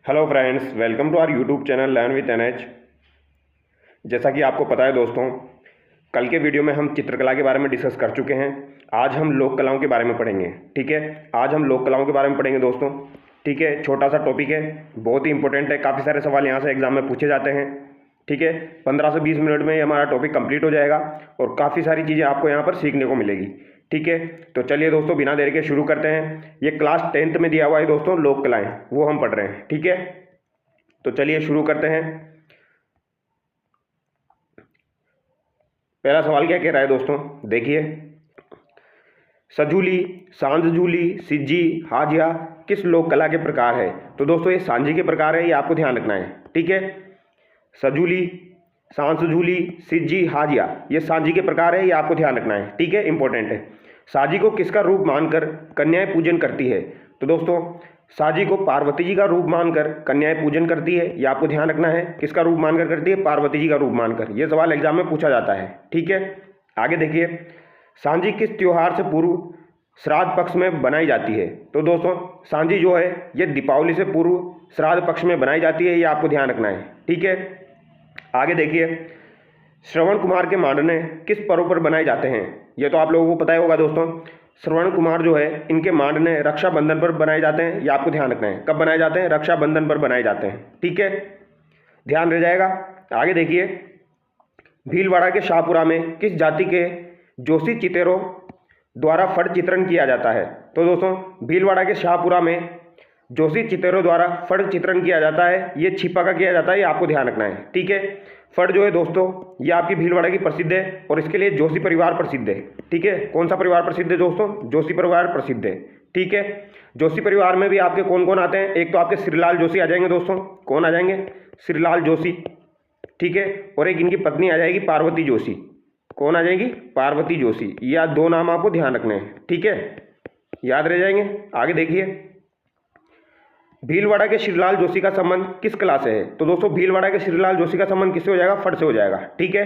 Hello friends, welcome to our YouTube channel learn with NH. जैसा कि आपको पता है दोस्तों, कल के वीडियो में हम चित्रकला के बारे में डिस्कस कर चुके हैं। आज हम लोक कलाओं के बारे में पढ़ेंगे। ठीक है, आज हम लोक कलाओं के बारे में पढ़ेंगे दोस्तों। ठीक है, छोटा सा टॉपिक है, बहुत ही इंपॉर्टेंट है। काफ़ी सारे सवाल यहाँ से एग्जाम में पूछे जाते हैं। ठीक है, 15 से 20 मिनट में ये हमारा टॉपिक कंप्लीट हो जाएगा और काफ़ी सारी चीज़ें आपको यहाँ पर सीखने को मिलेगी। ठीक है, तो चलिए दोस्तों, बिना देर के शुरू करते हैं। ये क्लास 10th में दिया हुआ है दोस्तों, लोक कलाएं, वो हम पढ़ रहे हैं। ठीक है, तो चलिए शुरू करते हैं। पहला सवाल क्या कह रहा है दोस्तों, देखिए। सजूली, सांझजूली, सिज्जी, हाजिया किस लोक कला के प्रकार है? तो दोस्तों ये सांझी के प्रकार है, ये आपको ध्यान रखना है। ठीक है, सजूली, सांझजूली, सिज्जी, हाजिया ये सांझी के प्रकार है, ये आपको ध्यान रखना है। ठीक है, इंपॉर्टेंट है। साजी को किसका रूप मानकर कन्याएं पूजन करती है? तो दोस्तों साजी को पार्वती जी का रूप मानकर कन्याएं पूजन करती है, ये आपको ध्यान रखना है। किसका रूप मानकर करती है? पार्वती जी का रूप मानकर। यह सवाल एग्जाम में पूछा जाता है। ठीक है, आगे देखिए। सांझी किस त्योहार से पूर्व श्राद्ध पक्ष में बनाई जाती है? तो दोस्तों सांझी जो है ये दीपावली से पूर्व श्राद्ध पक्ष में बनाई जाती है, ये आपको ध्यान रखना है। ठीक है, आगे देखिए। श्रवण कुमार के मांडने किस पर्व पर बनाए जाते हैं? ये तो आप लोगों को पता ही होगा दोस्तों। श्रवण कुमार जो है इनके मांडने रक्षाबंधन पर बनाए जाते हैं, ये आपको ध्यान रखना है। कब बनाए जाते हैं? रक्षाबंधन पर बनाए जाते हैं। ठीक है, ध्यान रह जाएगा। आगे देखिए। भीलवाड़ा के शाहपुरा में किस जाति के जोशी चितेरों द्वारा फट चित्रण किया जाता है? तो दोस्तों भीलवाड़ा के शाहपुरा में जोशी चितेरों द्वारा फट चित्रण किया जाता है, ये छिपा का किया जाता है, ये आपको ध्यान रखना है। ठीक है, फट जो है दोस्तों ये आपकी भीलवाड़ा की प्रसिद्ध है और इसके लिए जोशी परिवार प्रसिद्ध है। ठीक है, कौन सा परिवार प्रसिद्ध है दोस्तों? जोशी परिवार प्रसिद्ध है। ठीक है, जोशी परिवार में भी आपके कौन कौन आते हैं? एक तो आपके श्रीलाल जोशी आ जाएंगे दोस्तों। कौन आ जाएंगे? श्रीलाल जोशी। ठीक है, और एक इनकी पत्नी आ जाएगी पार्वती जोशी। कौन आ जाएगी? पार्वती जोशी। या दो नाम आपको ध्यान रखने हैं। ठीक है, याद रह जाएंगे। आगे देखिए। भीलवाड़ा के श्रीलाल जोशी का संबंध किस कला से है? तो दोस्तों भीलवाड़ा के श्रीलाल जोशी का संबंध किससे हो जाएगा? फट से हो जाएगा। ठीक है,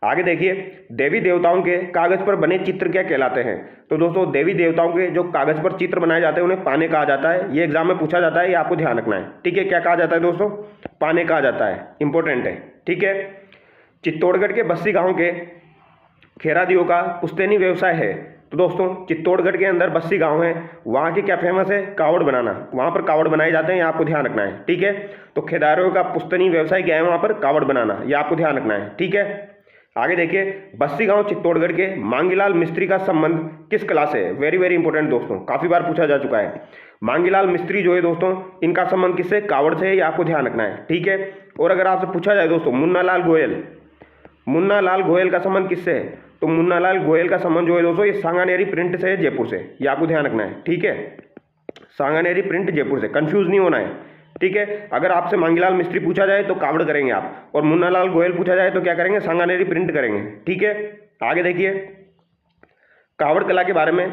आगे देखिए। देवी देवताओं के कागज पर बने चित्र क्या कहलाते हैं? तो दोस्तों देवी देवताओं के जो कागज पर चित्र बनाए जाते हैं उन्हें पाने कहा जाता है, ये एग्जाम में पूछा जाता है, ये आपको ध्यान रखना है। ठीक है, क्या कहा जाता है दोस्तों? पाने कहा जाता है, इंपॉर्टेंट है। ठीक है, चित्तौड़गढ़ के बस्सी गांव के खेरादियों का पुश्तैनी व्यवसाय है। तो दोस्तों चित्तौड़गढ़ के अंदर बस्सी गांव है, वहाँ की क्या फेमस है? कावड़ बनाना। वहाँ पर कावड़ बनाए जाते हैं, ये आपको ध्यान रखना है। ठीक है, तो खेदारियों का पुश्तैनी व्यवसाय क्या है? वहाँ पर कावड़ बनाना, ये आपको ध्यान रखना है। ठीक है, आगे देखिए। बस्सी गांव चित्तौड़गढ़ के मांगीलाल मिस्त्री का संबंध किस कला से है? वेरी वेरी इंपॉर्टेंट दोस्तों, काफ़ी बार पूछा जा चुका है। मांगीलाल मिस्त्री जो है दोस्तों इनका संबंध किससे? कावड़ से है, ये आपको ध्यान रखना है। ठीक है, और अगर आपसे पूछा जाए दोस्तों मुन्नालाल गोयल, मुन्नालाल गोयल का संबंध किससे है? तो मुन्नालाल गोयल का संबंध जो है दोस्तों ये सांगानेरी प्रिंट से है, जयपुर से, ये आपको ध्यान रखना है। ठीक है, सांगानेरी प्रिंट जयपुर से, कंफ्यूज नहीं होना है। ठीक है, अगर आपसे मांगीलाल मिस्त्री पूछा जाए तो कावड़ करेंगे आप, और मुन्नालाल गोयल पूछा जाए तो क्या करेंगे? सांगानेरी प्रिंट करेंगे। ठीक है, आगे देखिए। कावड़ कला के बारे में।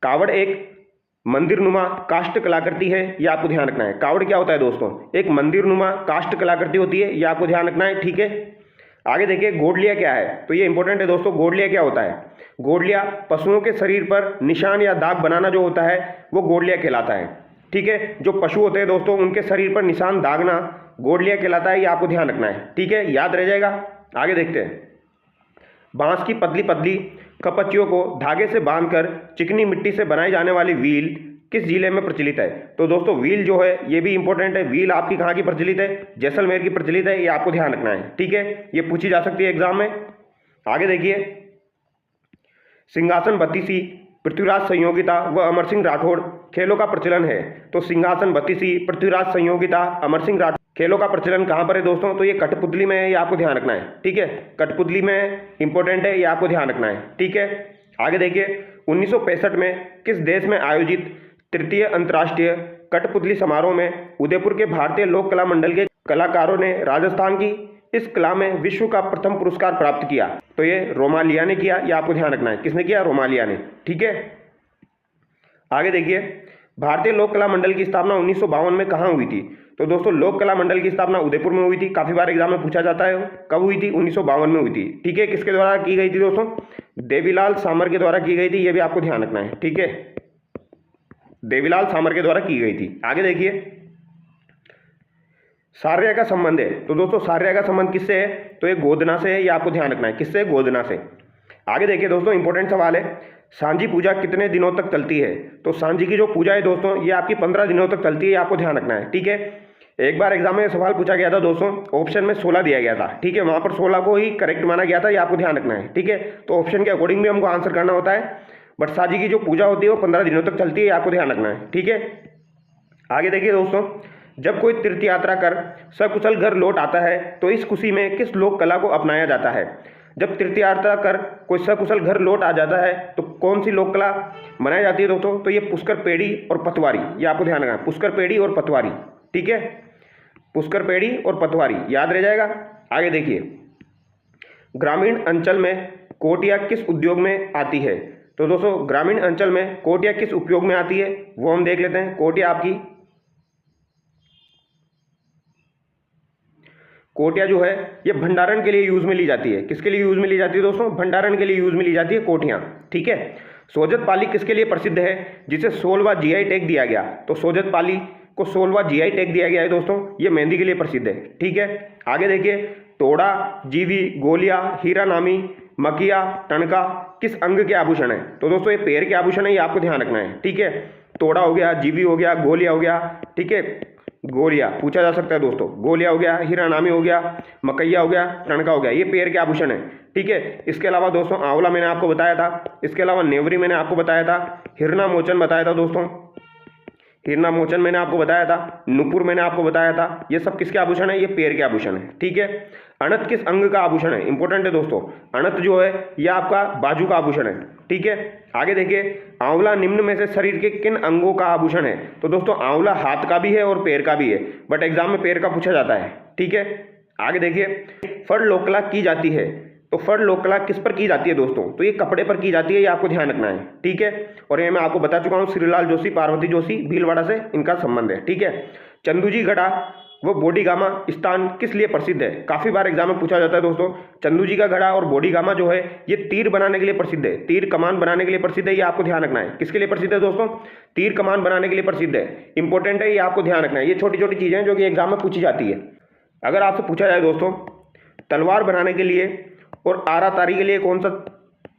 कावड़ एक मंदिरनुमा काष्ठ कलाकृति है, ये आपको ध्यान रखना है। कावड़ क्या होता है दोस्तों? एक मंदिरनुमा काष्ठ कलाकृति होती है, ये आपको ध्यान रखना है। ठीक है, आगे देखिए। गोडलिया क्या है? तो ये इंपॉर्टेंट है दोस्तों। गोडलिया क्या होता है? गोडलिया पशुओं के शरीर पर निशान या दाग बनाना जो होता है वो गोडलिया कहलाता है। ठीक है, जो पशु होते हैं दोस्तों उनके शरीर पर निशान दागना गोडलिया कहलाता है, ये आपको ध्यान रखना है। ठीक है, याद रह जाएगा। आगे देखते हैं। बांस की पतली पतली कपचियों को धागे से बांधकर चिकनी मिट्टी से बनाई जाने वाली व्हील किस जिले में प्रचलित है? तो दोस्तों व्हील जो है ये भी इंपॉर्टेंट है। व्हील आपकी कहाँ की प्रचलित है? जैसलमेर की प्रचलित है, ये आपको ध्यान रखना है। ठीक है, ये पूछी जा सकती है एग्जाम में। आगे देखिए। सिंहासन बत्तीसी, पृथ्वीराज संयोगिता व अमर सिंह राठौड़ खेलों का प्रचलन है। तो सिंहासन बत्तीसी, पृथ्वीराज संयोगिता, अमर सिंह राठौड़ खेलों का प्रचलन कहाँ पर है दोस्तों? तो ये कठपुतली में है, ये आपको ध्यान रखना है। ठीक है, कठपुतली में इंपॉर्टेंट है, ये आपको ध्यान रखना है। ठीक है, आगे देखिए। 1965 में किस देश में आयोजित तृतीय अंतर्राष्ट्रीय कठपुतली समारोह में उदयपुर के भारतीय लोक कला मंडल के कलाकारों ने राजस्थान की इस कला में विश्व का प्रथम पुरस्कार प्राप्त किया? तो ये रोमालिया ने किया, ये आपको ध्यान रखना है। किसने किया? रोमालिया ने। ठीक है, आगे देखिए। भारतीय लोक कला मंडल की स्थापना 1952 में कहाँ हुई थी? तो दोस्तों लोक कला मंडल की स्थापना उदयपुर में हुई थी। काफी बार एग्जाम में पूछा जाता है कब हुई थी? 1952 में हुई थी। ठीक है, किसके द्वारा की गई थी दोस्तों? देवीलाल सामर के द्वारा की गई थी, ये भी आपको ध्यान रखना है। ठीक है, देवीलाल सामर के द्वारा की गई थी। आगे देखिए। सार्य का संबंध है। तो दोस्तों सार्य का संबंध किससे है? तो ये गोदना से है, ये आपको ध्यान रखना है। किससे? गोदना से। आगे देखिए दोस्तों, इंपॉर्टेंट सवाल है, सांझी पूजा कितने दिनों तक चलती है? तो सांझी की जो पूजा है दोस्तों, ये आपकी 15 दिनों तक चलती है, ये आपको ध्यान रखना है। ठीक है, एक बार एग्जाम में सवाल पूछा गया था दोस्तों, ऑप्शन में 16 दिया गया था। ठीक है, वहां पर 16 को ही करेक्ट माना गया था, ये आपको ध्यान रखना है। ठीक है, तो ऑप्शन के अकॉर्डिंग भी हमको आंसर करना होता है, बट सांझी की जो पूजा होती है वो 15 दिनों तक चलती है, ये आपको ध्यान रखना है। ठीक है, आगे देखिए दोस्तों, जब कोई तीर्थ यात्रा कर सकुशल घर लौट आता है तो इस खुशी में किस लोक कला को अपनाया जाता है? जब तीर्थ यात्रा कर कोई सकुशल घर लौट आ जाता है तो कौन सी लोक कला मनाई जाती है दोस्तों? तो ये पुष्कर पेड़ी और पतवारी, ये आपको ध्यान रखना है, पुष्कर पेड़ी और पतवारी। ठीक है, पुष्कर पेड़ी और पतवारी याद रह जाएगा। आगे देखिए, ग्रामीण अंचल में कोटिया किस उद्योग में आती है? तो दोस्तों ग्रामीण अंचल में कोटिया किस उपयोग में आती है वो हम देख लेते हैं। कोटिया जो है ये भंडारण के लिए यूज में ली जाती है। किसके लिए यूज में ली जाती है दोस्तों? भंडारण के लिए यूज में ली जाती है कोटियां। ठीक है, सोजत पाली किसके लिए प्रसिद्ध है जिसे 16वां जीआई टैग दिया गया? तो सोजत पाली को 16वां जीआई टैग दिया गया है दोस्तों, ये मेहंदी के लिए प्रसिद्ध है। ठीक है, आगे देखिए, तोड़ा, जीवी, गोलिया, हीरा नामी, मकिया, टणका किस अंग के आभूषण है? तो दोस्तों ये पैर के आभूषण है, ये आपको ध्यान रखना है। ठीक है, तोड़ा हो गया, जीवी हो गया, गोलिया हो गया। ठीक है, गोलिया पूछा जा सकता है दोस्तों, गोलिया हो गया, हीरा नामी हो गया, मकैया हो गया, टणका हो गया, ये पैर के आभूषण है। ठीक है, इसके अलावा दोस्तों आंवला मैंने आपको बताया था, इसके अलावा नेवरी मैंने आपको बताया था, हिरना मोचन बताया था दोस्तों, हिरना मोचन मैंने आपको बताया था, नुपुर मैंने आपको बताया था, ये सब किसके आभूषण है? ये पैर के आभूषण है। ठीक है, अणत किस अंग का आभूषण है? इंपॉर्टेंट है दोस्तों, अणत जो है ये आपका बाजू का आभूषण है। ठीक है, आगे देखिए, आंवला निम्न में से शरीर के किन अंगों का आभूषण है? तो दोस्तों आंवला हाथ का भी है और पैर का भी है, बट एग्जाम में पैर का पूछा जाता है। ठीक है, आगे देखिए, फड़ लोकला की जाती है, तो फड़ लोकला किस पर की जाती है दोस्तों? तो ये कपड़े पर की जाती है, ये आपको ध्यान रखना है। ठीक है, और ये मैं आपको बता चुका हूँ, श्रीलाल जोशी, पार्वती जोशी, भीलवाड़ा से इनका संबंध है। ठीक है, चंदूजी गढ़ा वो बोडीगामा स्थान किस लिए प्रसिद्ध है? काफी बार एग्जाम में पूछा जाता है दोस्तों, चंदूजी का गढ़ा और बोडीगामा जो है ये तीर बनाने के लिए प्रसिद्ध है, तीर कमान बनाने के लिए प्रसिद्ध है, ये आपको ध्यान रखना है। किसके लिए प्रसिद्ध है दोस्तों? तीर कमान बनाने के लिए प्रसिद्ध है। इंपॉर्टेंट है, ये आपको ध्यान रखना है। ये छोटी छोटी चीजें हैं जो कि एग्जाम में पूछी जाती है। अगर आपसे पूछा जाए दोस्तों, तलवार बनाने के लिए और आरा तारी के लिए कौन सा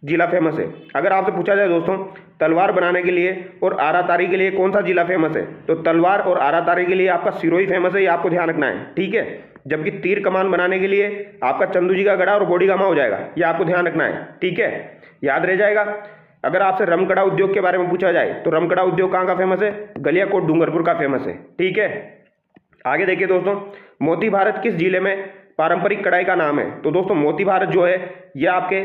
जिला फेमस है? अगर आपसे पूछा जाए दोस्तों, तलवार बनाने के लिए और आरातारी के लिए कौन सा जिला फेमस है? तो तलवार और आरातारी के लिए आपका सिरोही फेमस है, ये आपको ध्यान रखना है। ठीक है, जबकि तीर कमान बनाने के लिए आपका चंदूजी का गढ़ा और बोडीगामा हो जाएगा, ये आपको ध्यान रखना है। ठीक है, याद रह जाएगा। अगर आपसे रमकड़ा उद्योग के बारे में पूछा जाए तो रमकड़ा उद्योग कहाँ का फेमस है? गलियाकोट डूंगरपुर का फेमस है। ठीक है, आगे देखिए दोस्तों, मोती भारत किस जिले में पारंपरिक कढ़ाई का नाम है? तो दोस्तों मोती भारत जो है यह आपके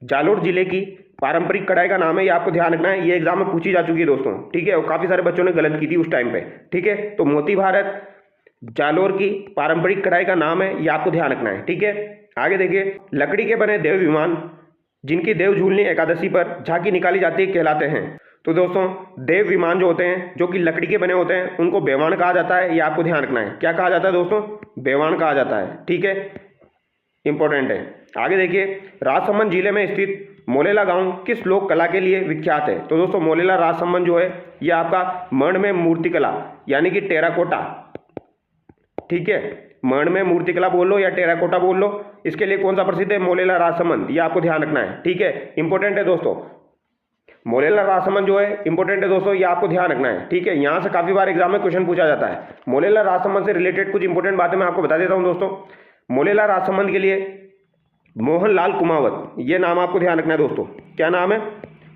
जालोर जिले की पारंपरिक कढ़ाई का नाम है, ये आपको ध्यान रखना है। ये एग्जाम में पूछी जा चुकी है दोस्तों। ठीक है, और काफी सारे बच्चों ने गलत की थी उस टाइम पे। ठीक है, तो मोती भारत जालोर की पारंपरिक कढ़ाई का नाम है, ये आपको ध्यान रखना है। ठीक है, आगे देखिए, लकड़ी के बने देव विमान जिनकी देव झूलनी एकादशी पर झांकी निकाली जाती है कहलाते हैं? तो दोस्तों देव विमान जो होते हैं जो कि लकड़ी के बने होते हैं उनको बेवाण कहा जाता है, ये आपको ध्यान रखना है। क्या कहा जाता है दोस्तों? बेवाण कहा जाता है। ठीक है, इंपॉर्टेंट है। आगे देखिए, राजसमंद जिले में स्थित मोलेला गांव किस लोक कला के लिए विख्यात है? तो दोस्तों मोलेला राजसमंद जो है ये आपका मण में मूर्तिकला यानी कि टेराकोटा। ठीक है, मण में मूर्तिकला बोल लो या टेराकोटा बोल लो, इसके लिए कौन सा प्रसिद्ध है? मोलेला राजसमंद, ये आपको ध्यान रखना है। ठीक है, इंपॉर्टेंट है दोस्तों, मोलेला राजसमंद जो है इंपॉर्टेंट है दोस्तों, ये आपको ध्यान रखना है। ठीक है, यहाँ से काफी बार एग्जाम में क्वेश्चन पूछा जाता है। मोलेला राजसमंद से रिलेटेड कुछ इंपॉर्टेंट बातें मैं आपको बता देता हूँ दोस्तों। मोलेला राजसमंद के लिए मोहनलाल कुमावत, ये नाम आपको ध्यान रखना है दोस्तों। क्या नाम है?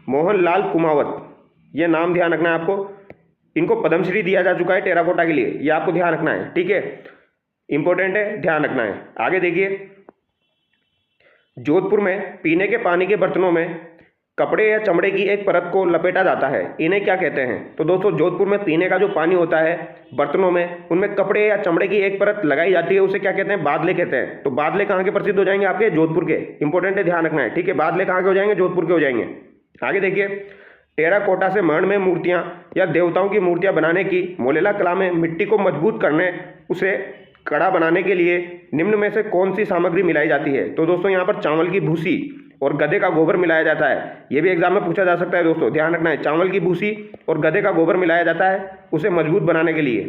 मोहनलाल कुमावत, ये नाम ध्यान रखना है आपको। इनको पद्मश्री दिया जा चुका है टेराकोटा के लिए, ये आपको ध्यान रखना है। ठीक है, इंपॉर्टेंट है, ध्यान रखना है। आगे देखिए, जोधपुर में पीने के पानी के बर्तनों में कपड़े या चमड़े की एक परत को लपेटा जाता है, इन्हें क्या कहते हैं? तो दोस्तों जोधपुर में पीने का जो पानी होता है बर्तनों में, उनमें कपड़े या चमड़े की एक परत लगाई जाती है, उसे क्या कहते हैं? बादले कहते हैं। तो बादले कहाँ के प्रसिद्ध हो जाएंगे? आपके जोधपुर के। इंपॉर्टेंट है, ध्यान रखना है। ठीक है, बादले कहाँ के हो जाएंगे? जोधपुर के हो जाएंगे। आगे देखिए, टेराकोटा से मण में मूर्तियां या देवताओं की मूर्तियां बनाने की मोलेला कला में मिट्टी को मजबूत करने, उसे कड़ा बनाने के लिए निम्न में से कौन सी सामग्री मिलाई जाती है? तो दोस्तों यहाँ पर चावल की भूसी और गधे का गोबर मिलाया जाता है। यह भी एग्जाम में पूछा जा सकता है दोस्तों, ध्यान रखना है। चावल की भूसी और गधे का गोबर मिलाया जाता है उसे मजबूत बनाने के लिए।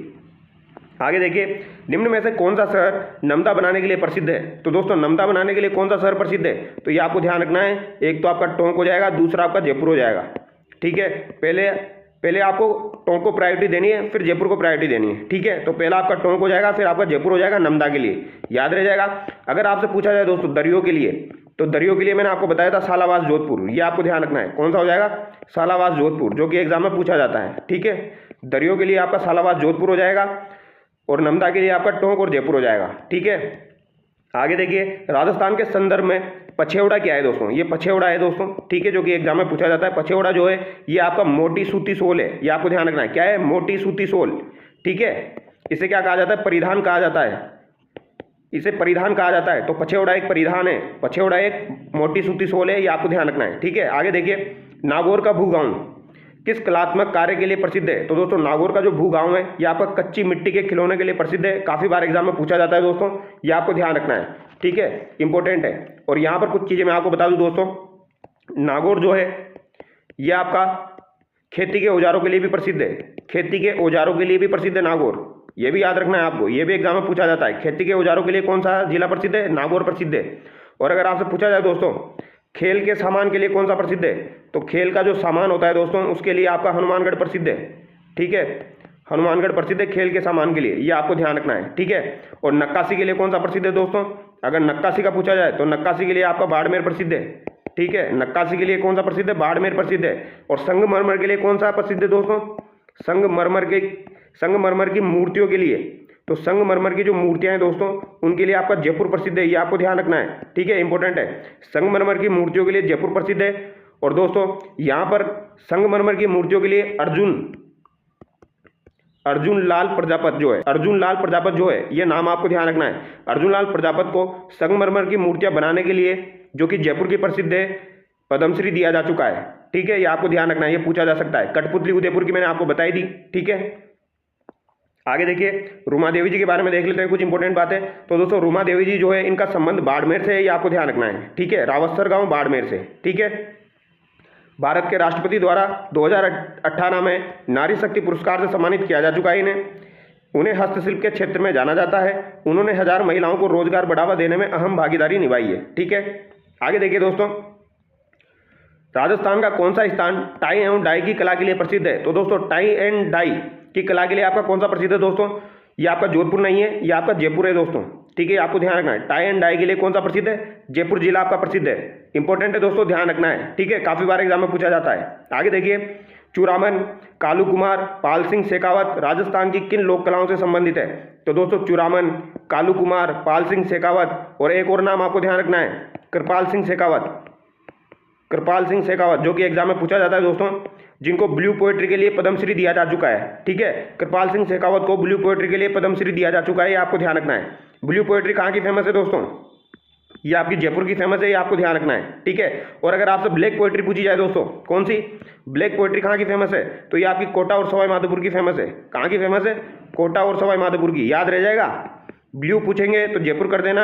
आगे देखिए, निम्न में से कौन सा शहर नमदा बनाने के लिए प्रसिद्ध है? तो दोस्तों नमदा बनाने के लिए कौन सा शहर प्रसिद्ध है? तो ये आपको ध्यान रखना है, एक तो आपका टोंक हो जाएगा, दूसरा आपका जयपुर हो जाएगा। ठीक है, पहले आपको टोंक को प्रायोरिटी देनी है, फिर जयपुर को प्रायोरिटी देनी है। ठीक है, तो पहला आपका टोंक हो जाएगा, फिर आपका जयपुर हो जाएगा नमदा के लिए, याद रह जाएगा। अगर आपसे पूछा जाए दोस्तों दरियो के लिए, तो दरियो के लिए मैंने आपको बताया था सालावास जोधपुर, ये आपको ध्यान रखना है, कौन सा हो जाएगा? सालावास जोधपुर, जो कि एग्जाम में पूछा जाता है। ठीक है, दरियो के लिए आपका सालावास जोधपुर हो जाएगा और नमदा के लिए आपका टोंक और जयपुर हो जाएगा। ठीक है, आगे देखिए, राजस्थान के संदर्भ में पछेवड़ा क्या है दोस्तों? ये पछेवड़ा है दोस्तों। ठीक है, जो कि एग्जाम में पूछा जाता है। पछेवड़ा जो है ये आपका मोटी सूती सोल है, ये आपको ध्यान रखना है। क्या है? मोटी सूती सोल। ठीक है, इसे क्या कहा जाता है? परिधान कहा जाता है, इसे परिधान कहा जाता है। तो पछेवड़ा एक परिधान है, पछेवड़ा एक मोटी सूती सोल है, ये आपको ध्यान रखना है। ठीक है, आगे देखिए, नागौर का भूगांव किस कलात्मक कार्य के लिए प्रसिद्ध है? तो दोस्तों नागौर का जो भूगांव है ये आपका कच्ची मिट्टी के खिलौने के लिए प्रसिद्ध है। काफ़ी बार एग्जाम में पूछा जाता है दोस्तों, ये आपको ध्यान रखना है। ठीक है, इंपॉर्टेंट है। और यहाँ पर कुछ चीज़ें मैं आपको बता दूं दोस्तों, नागौर जो है ये आपका खेती के औजारों के लिए भी प्रसिद्ध है, खेती के औजारों के लिए भी प्रसिद्ध है नागौर, ये भी याद रखना है आपको, ये भी एग्जाम में पूछा जाता है। खेती के औजारों के लिए कौन सा जिला प्रसिद्ध है? नागौर प्रसिद्ध है। और अगर आपसे पूछा जाए दोस्तों खेल के सामान के लिए कौन सा प्रसिद्ध है, तो खेल का जो सामान होता है दोस्तों उसके लिए आपका हनुमानगढ़ प्रसिद्ध है। ठीक है, हनुमानगढ़ प्रसिद्ध है खेल के सामान के लिए, ये आपको ध्यान रखना है। ठीक है, और नक्काशी के लिए कौन सा प्रसिद्ध है दोस्तों? अगर नक्काशी का पूछा जाए तो नक्काशी के लिए आपका बाड़मेर प्रसिद्ध है। ठीक है, नक्काशी के लिए कौन सा प्रसिद्ध है? बाड़मेर प्रसिद्ध है। और संगमरमर के लिए कौन सा प्रसिद्ध है दोस्तों? संगमरमर की मूर्तियों के लिए, तो संगमरमर की जो मूर्तियां हैं दोस्तों उनके लिए आपका जयपुर प्रसिद्ध है, ये आपको ध्यान रखना है। ठीक है, इंपॉर्टेंट है, संगमरमर की मूर्तियों के लिए जयपुर प्रसिद्ध है। और दोस्तों यहाँ पर संगमरमर की मूर्तियों के लिए अर्जुन लाल प्रजापत जो है ये नाम आपको ध्यान रखना है। अर्जुन लाल प्रजापत को संगमरमर की मूर्तियां बनाने के लिए, जो कि जयपुर की प्रसिद्ध है, पद्मश्री दिया जा चुका है। ठीक है, ये आपको ध्यान रखना है, ये पूछा जा सकता है। कठपुतली उदयपुर की मैंने आपको बताई दी। ठीक है, आगे देखिए, रूमा देवी जी के बारे में देख लेते हैं कुछ इंपॉर्टेंट बातें। तो दोस्तों रूमा देवी जी जो है इनका संबंध बाड़मेर से है, ये आपको ध्यान रखना है। ठीक है, रावतसर गांव बाड़मेर से। ठीक है, भारत के राष्ट्रपति द्वारा 2018 में नारी शक्ति पुरस्कार से सम्मानित किया जा चुका है इन्हें। उन्हें हस्तशिल्प के क्षेत्र में जाना जाता है। उन्होंने 1000 महिलाओं को रोजगार बढ़ावा देने में अहम भागीदारी निभाई है। ठीक है, आगे देखिए दोस्तों, राजस्थान का कौन सा स्थान टाई एवं डाई की कला के लिए प्रसिद्ध है? तो दोस्तों टाई एंड डाई की कला के लिए आपका कौन सा प्रसिद्ध है दोस्तों? ये आपका जोधपुर नहीं है, ये आपका जयपुर है दोस्तों। ठीक है, आपको ध्यान रखना है, टाई एंड डाई के लिए कौन सा प्रसिद्ध है? जयपुर जिला आपका प्रसिद्ध है। इंपॉर्टेंट है दोस्तों, ध्यान रखना है। ठीक है, काफी बार एग्जाम में पूछा जाता है। आगे देखिए, चूरामन कालू कुमार पाल सिंह शेखावत राजस्थान की किन लोक कलाओं से संबंधित है? तो दोस्तों चूरामन, कालू कुमार, पाल सिंह शेखावत और एक और नाम आपको ध्यान रखना है, कृपाल सिंह शेखावत, जो कि एग्जाम में पूछा जाता है दोस्तों, जिनको ब्लू पोएट्री के लिए पद्मश्री दिया जा चुका है। ठीक है, कृपाल सिंह शेखावत को ब्लू पोएट्री के लिए पद्मश्री दिया जा चुका है, ये आपको ध्यान रखना है। ब्लू पोएट्री कहाँ की फेमस है दोस्तों? ये आपकी जयपुर की फेमस है, ये आपको ध्यान रखना है। ठीक है, और अगर आपसे ब्लैक पोएट्री पूछी जाए दोस्तों, कौन सी ब्लैक पोएट्री कहाँ की फेमस है? तो ये आपकी कोटा और सवाई माधोपुर की फेमस है। कहाँ की फेमस है? कोटा और सवाई माधोपुर की, याद रह जाएगा। ब्लू पूछेंगे तो जयपुर कर देना,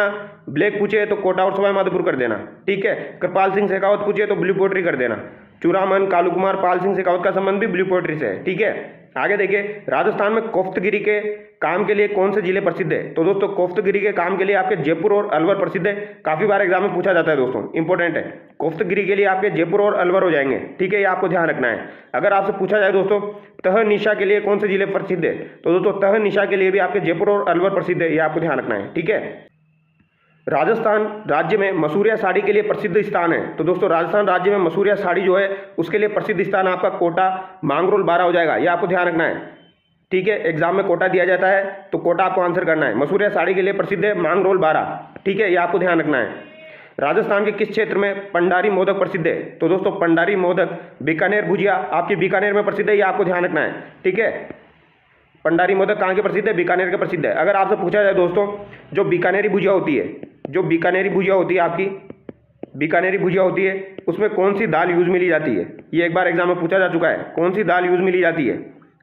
ब्लैक पूछे तो कोटा और सवाई माधोपुर कर देना। ठीक है, कृपाल सिंह शेखावत पूछे तो ब्लू पोएट्री कर देना। चूरामन, कालू कुमार, पाल सिंह शेखावत का संबंध भी ब्लू पोएट्री से है। ठीक है, आगे देखिए, राजस्थान में कोफ्तगिरी के काम के लिए कौन से जिले प्रसिद्ध है? तो दोस्तों कोफ्तगिरी के काम के लिए आपके जयपुर और अलवर प्रसिद्ध है। काफी बार एग्जाम में पूछा जाता है दोस्तों, इंपॉर्टेंट है। कोफ्तगिरी के लिए आपके जयपुर और अलवर हो जाएंगे। ठीक है, ये आपको ध्यान रखना है। अगर आपसे पूछा जाए दोस्तों तह निशा के लिए कौन से जिले प्रसिद्ध है? तो दोस्तों तह निशा के लिए भी आपके जयपुर और अलवर प्रसिद्ध है, ये आपको ध्यान रखना है। ठीक है, राजस्थान राज्य में मसूरिया साड़ी के लिए प्रसिद्ध स्थान है। तो दोस्तों राजस्थान राज्य में मसूरिया साड़ी जो है उसके लिए प्रसिद्ध स्थान आपका कोटा, मांगरोल, बारा हो जाएगा, ये आपको ध्यान रखना है। ठीक है, एग्जाम में कोटा दिया जाता है तो कोटा आपको आंसर करना है। मसूरिया साड़ी के लिए प्रसिद्ध है मांगरोल, बारा। ठीक है, ये आपको ध्यान रखना है। राजस्थान के किस क्षेत्र में पंडारी मोदक प्रसिद्ध है? तो दोस्तों पंडारी मोदक, बीकानेर भुजिया आपकी बीकानेर में प्रसिद्ध है, ये आपको ध्यान रखना है। ठीक है, पंडारी मोदक कहाँ के प्रसिद्ध है? बीकानेर के प्रसिद्ध है। अगर आपसे पूछा जाए दोस्तों जो बीकानेरी भुजिया होती है, जो बीकानेरी भुजिया होती है आपकी बीकानेरी भुजिया होती है उसमें कौन सी दाल यूज में ली जाती है? ये एक बार एग्जाम में पूछा जा चुका है, कौन सी दाल यूज में ली जाती है?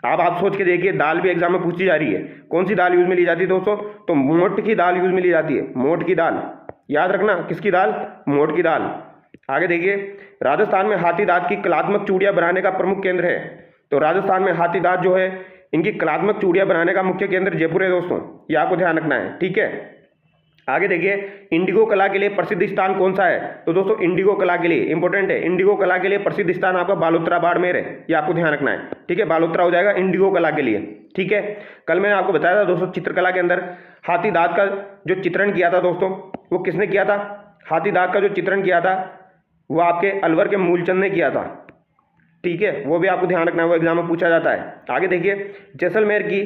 आप सोच के देखिए, दाल भी एग्जाम में पूछी जा रही है, कौन सी दाल यूज में ली जाती है दोस्तों? तो मोट की दाल यूज में ली जाती है, मोट की दाल, याद रखना, किसकी दाल? मोट की दाल। आगे देखिए, राजस्थान में हाथी दांत की कलात्मक चूड़ियां बनाने का प्रमुख केंद्र है। तो राजस्थान में हाथी दांत जो है इनकी कलात्मक चूड़ियाँ बनाने का मुख्य केंद्र जयपुर है दोस्तों, ये आपको ध्यान रखना है। ठीक है, आगे देखिए, इंडिगो कला के लिए प्रसिद्ध स्थान कौन सा है? तो दोस्तों इंडिगो कला के लिए इंपॉर्टेंट है, इंडिगो कला के लिए प्रसिद्ध स्थान आपका बालोतरा बाड़मेर है, ये आपको ध्यान रखना है। ठीक है, बालोतरा हो जाएगा इंडिगो कला के लिए। ठीक है, कल मैंने आपको बताया था दोस्तों चित्रकला के अंदर हाथी दांत का जो चित्रण किया था दोस्तों, वो किसने किया था? हाथी दांत का जो चित्रण किया था वो आपके अलवर के मूलचंद ने किया था। ठीक है, वो भी आपको ध्यान रखना है, वो एग्जाम में पूछा जाता है। आगे देखिए, जैसलमेर की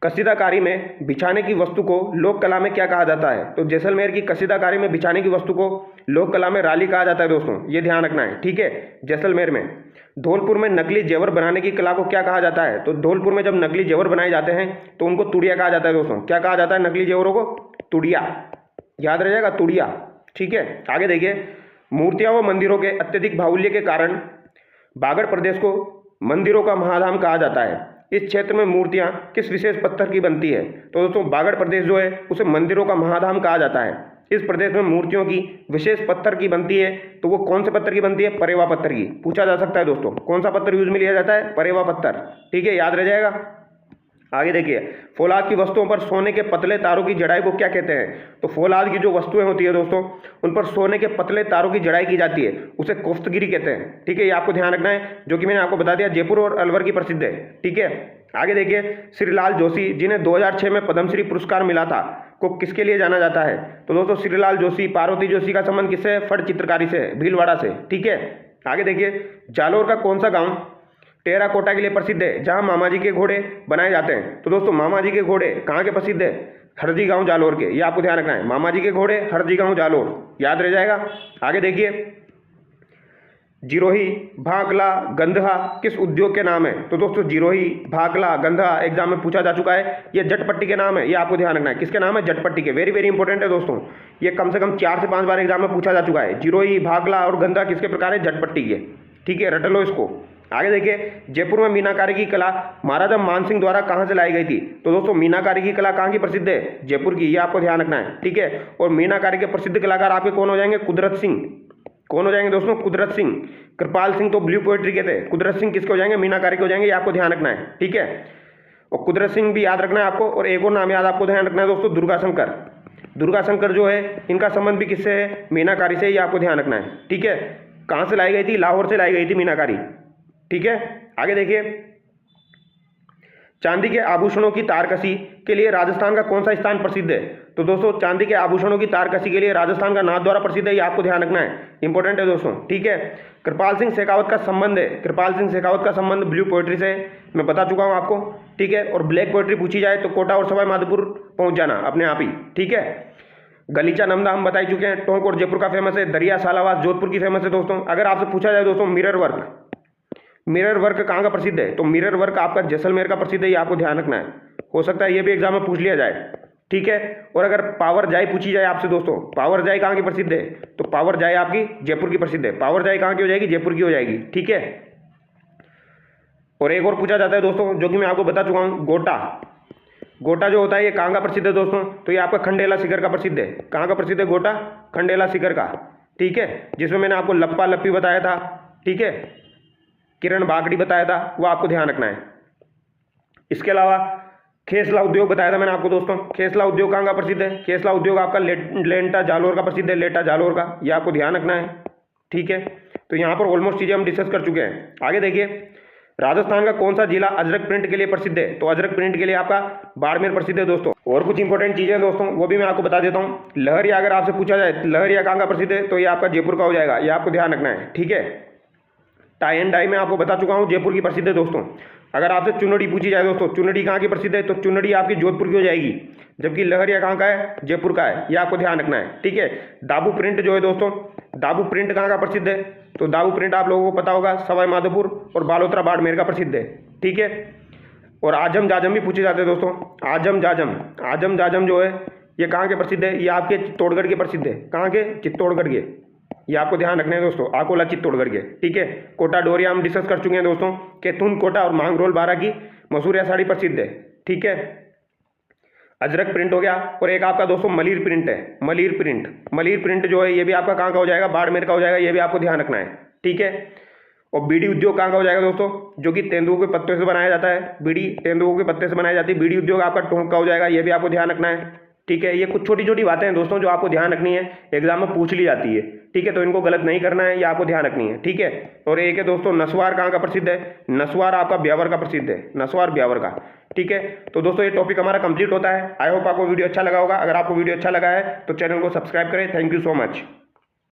कसीदाकारी में बिछाने की वस्तु को लोक कला में क्या कहा जाता है? तो जैसलमेर की कसीदाकारी में बिछाने की वस्तु को लोक कला में राली कहा जाता है दोस्तों, ये ध्यान रखना है। ठीक है, जैसलमेर में। धौलपुर में नकली जेवर बनाने की कला को क्या कहा जाता है? तो धौलपुर में जब नकली जेवर बनाए जाते हैं तो उनको तुड़िया कहा जाता है दोस्तों। क्या कहा जाता है नकली जेवरों को? तुड़िया, याद रह जाएगा, तुड़िया। ठीक है, आगे देखिए, मूर्तियां व मंदिरों के अत्यधिक बाहुल्य के कारण बागड़ प्रदेश को मंदिरों का महाधाम कहा जाता है। इस क्षेत्र में मूर्तियां किस विशेष पत्थर की बनती है? तो दोस्तों बागड़ प्रदेश जो है उसे मंदिरों का महाधाम कहा जाता है। इस प्रदेश में मूर्तियों की विशेष पत्थर की बनती है, तो वो कौन से पत्थर की बनती है? परेवा पत्थर की। पूछा जा सकता है दोस्तों, कौन सा पत्थर यूज में लिया जाता है? परेवा पत्थर। ठीक है, याद रह जाएगा। आगे देखिए, फौलाद की वस्तुओं पर सोने के पतले तारों की जड़ाई को क्या कहते हैं? तो फौलाद की जो वस्तुएं होती है दोस्तों, उन पर सोने के पतले तारों की जड़ाई की जाती है, उसे कोफ्तगिरी कहते हैं। ठीक है, ये आपको ध्यान रखना है, जो कि मैंने आपको बता दिया जयपुर और अलवर की प्रसिद्ध है। ठीक है, आगे देखिए, श्रीलाल जोशी जिन्हें 2006 में पद्मश्री पुरस्कार मिला था, को किसके लिए जाना जाता है? तो दोस्तों श्रीलाल जोशी, पार्वती जोशी का संबंध किससे है? फट चित्रकारी से, भीलवाड़ा से। ठीक है, आगे देखिए, जालोर का कौन सा गाँव टेराकोटा के लिए प्रसिद्ध है, जहां मामा जी के घोड़े बनाए जाते हैं? तो दोस्तों मामा जी के घोड़े कहाँ के प्रसिद्ध है? हरजी गांव जालोर के, ये आपको ध्यान रखना है। मामा जी के घोड़े हरजी गांव जालोर, याद रह जाएगा। आगे देखिए, जिरोही, भाकला, गंधहा किस उद्योग के नाम है? तो दोस्तों जिरोही, भाकला, गंधहा एग्जाम में पूछा जा चुका है, ये जटपट्टी के नाम है, ये आपको ध्यान रखना है। किसके नाम है? जटपट्टी के। वेरी वेरी इंपॉर्टेंट है दोस्तों, ये कम से कम 4 से 5 बार एग्जाम में पूछा जा चुका है। जिरोही, भाकला और गंधहा किसके प्रकार है? जटपट्टी के। ठीक है, रट लो इसको। आगे देखिए, जयपुर में मीनाकारी की कला महाराजा मानसिंह द्वारा कहाँ से लाई गई थी? तो दोस्तों मीनाकारी की कला कहाँ की प्रसिद्ध है? जयपुर की, ये आपको ध्यान रखना है। ठीक है, और मीनाकारी के प्रसिद्ध कलाकार आपके कौन हो जाएंगे? कुदरत सिंह। कौन हो जाएंगे दोस्तों? कुदरत सिंह। कृपाल सिंह तो ब्लू पोएट्री के थे, कुदरत सिंह किसके हो जाएंगे? मीनाकारी के हो जाएंगे, ये आपको ध्यान रखना है। ठीक है, और कुदरत सिंह भी याद रखना है आपको, और एक और नाम याद आपको ध्यान रखना है दोस्तों, दुर्गा शंकर। दुर्गा शंकर जो है, इनका संबंध भी किससे है? मीनाकारी से, ये आपको ध्यान रखना है। ठीक है, कहाँ से लाई गई थी? लाहौर से लाई गई थी मीनाकारी। ठीक है, आगे देखिए, चांदी के आभूषणों की तारकसी के लिए राजस्थान का कौन सा स्थान प्रसिद्ध है? तो दोस्तों चांदी के आभूषणों की तारकसी के लिए राजस्थान का नाथद्वारा प्रसिद्ध है, ये आपको ध्यान रखना है, इंपॉर्टेंट है दोस्तों। ठीक है, कृपाल सिंह शेखावत का संबंध है, कृपाल सिंह शेखावत का संबंध ब्लू पोएट्री से मैं बता चुका हूं आपको। ठीक है, और ब्लैक पोएट्री पूछी जाए तो कोटा और सवाई माधोपुर पहुंच जाना अपने आप ही। ठीक है, गलीचा नमदा हम बता चुके हैं, टोंक और जयपुर का फेमस है, दरिया सालावास जोधपुर की फेमस है दोस्तों। अगर आपसे पूछा जाए दोस्तों मिरर वर्क, मिरर वर्क कहाँ का प्रसिद्ध है? तो मिरर वर्क आपका जैसलमेर का प्रसिद्ध है, ये आपको ध्यान रखना है। हो सकता है ये भी एग्जाम में पूछ लिया जाए। ठीक है, और अगर पावर जाई पूछी जाए आपसे दोस्तों, पावर जाई कहाँ की प्रसिद्ध है? तो पावर जाई आपकी जयपुर की प्रसिद्ध है। पावर जाई कहाँ की हो जाएगी? जयपुर की हो जाएगी। ठीक है, और एक और पूछा जाता है दोस्तों, जो कि मैं आपको बता चुका हूँ, गोटा। गोटा जो होता है ये कहाँ का प्रसिद्ध है दोस्तों? तो ये आपका खंडेला शिखर का प्रसिद्ध है। कहाँ का प्रसिद्ध है गोटा? खंडेला शिखर का। ठीक है, जिसमें मैंने आपको लप्पा लप्पी बताया था, ठीक है, किरण बागड़ी बताया था, वो आपको ध्यान रखना है। इसके अलावा खेसला उद्योग बताया था मैंने आपको दोस्तों, खेसला उद्योग कहाँ का प्रसिद्ध है? खेसला उद्योग आपका लेंटा जालोर का प्रसिद्ध है, लेटा जालोर का, ये आपको ध्यान रखना है। ठीक है, तो यहाँ पर ऑलमोस्ट चीज़ें हम डिस्कस कर चुके हैं। आगे देखिए, राजस्थान का कौन सा जिला अजरक प्रिंट के लिए प्रसिद्ध है? तो अजरक प्रिंट के लिए आपका बाड़मेर प्रसिद्ध है दोस्तों। और कुछ इंपॉर्टेंट चीज़ें दोस्तों वो भी मैं आपको बता देता हूँ। लहरिया अगर आपसे पूछा जाए लहरिया कहाँ का प्रसिद्ध है? तो ये आपका जयपुर का हो जाएगा, ये आपको ध्यान रखना है। ठीक है, टाई एंड डाई में आपको बता चुका हूँ जयपुर की प्रसिद्ध है दोस्तों। अगर आपसे चुनड़ी पूछी जाए दोस्तों, चुनड़ी कहाँ की प्रसिद्ध है? तो चुनड़ी आपकी जोधपुर की हो जाएगी, जबकि लहरिया कहाँ का है? जयपुर का है, ये आपको ध्यान रखना है। ठीक है, दाबू प्रिंट जो है दोस्तों, दाबू प्रिंट कहाँ का प्रसिद्ध है? तो दाबू प्रिंट आप लोगों को पता होगा सवाई माधोपुर और बालोतरा बाड़मेर का प्रसिद्ध है। ठीक है, और आजम जाजम भी पूछे जाते हैं दोस्तों, आजम जाजम, आजम जाजम जो है ये कहाँ के प्रसिद्ध है? ये आपके चित्तौड़गढ़ के प्रसिद्ध है। कहाँ के? चित्तौड़गढ़ के, ये आपको ध्यान रखना है दोस्तों, आकोला चित्तौड़गढ़ के। ठीक है, कोटा डोरिया हम डिस्कस कर चुके हैं दोस्तों, केतुन कोटा और मांगरोल बारा की मसूरिया साड़ी प्रसिद्ध है। ठीक है, अजरक प्रिंट हो गया, और एक आपका दोस्तों मलीर प्रिंट है, मलीर प्रिंट, मलीर प्रिंट जो है ये भी आपका कहाँ का हो जाएगा? बाड़मेर का हो जाएगा, ये भी आपको ध्यान रखना है। ठीक है, और बीड़ी उद्योग कहाँ का हो जाएगा दोस्तों, जो कि तेंदुओं के पत्तों से बनाया जाता है, बीड़ी तेंदुओं के पत्ते से बनाई जाती है। बीड़ी उद्योग आपका टोंक का हो जाएगा, ये भी आपको ध्यान रखना है। ठीक है, ये कुछ छोटी छोटी बातें हैं दोस्तों जो आपको ध्यान रखनी है, एग्जाम में पूछ ली जाती है। ठीक है, तो इनको गलत नहीं करना है, ये आपको ध्यान रखनी है। ठीक है, और एक है दोस्तों नस्वार कहाँ का प्रसिद्ध है, नस्वार आपका ब्यावर का प्रसिद्ध है, नस्वार ब्यावर का। ठीक है, तो दोस्तों ये टॉपिक हमारा कंप्लीट होता है। आई होप आपको वीडियो अच्छा लगा होगा। अगर आपको वीडियो अच्छा लगा है तो चैनल को सब्सक्राइब करें। Thank you so much.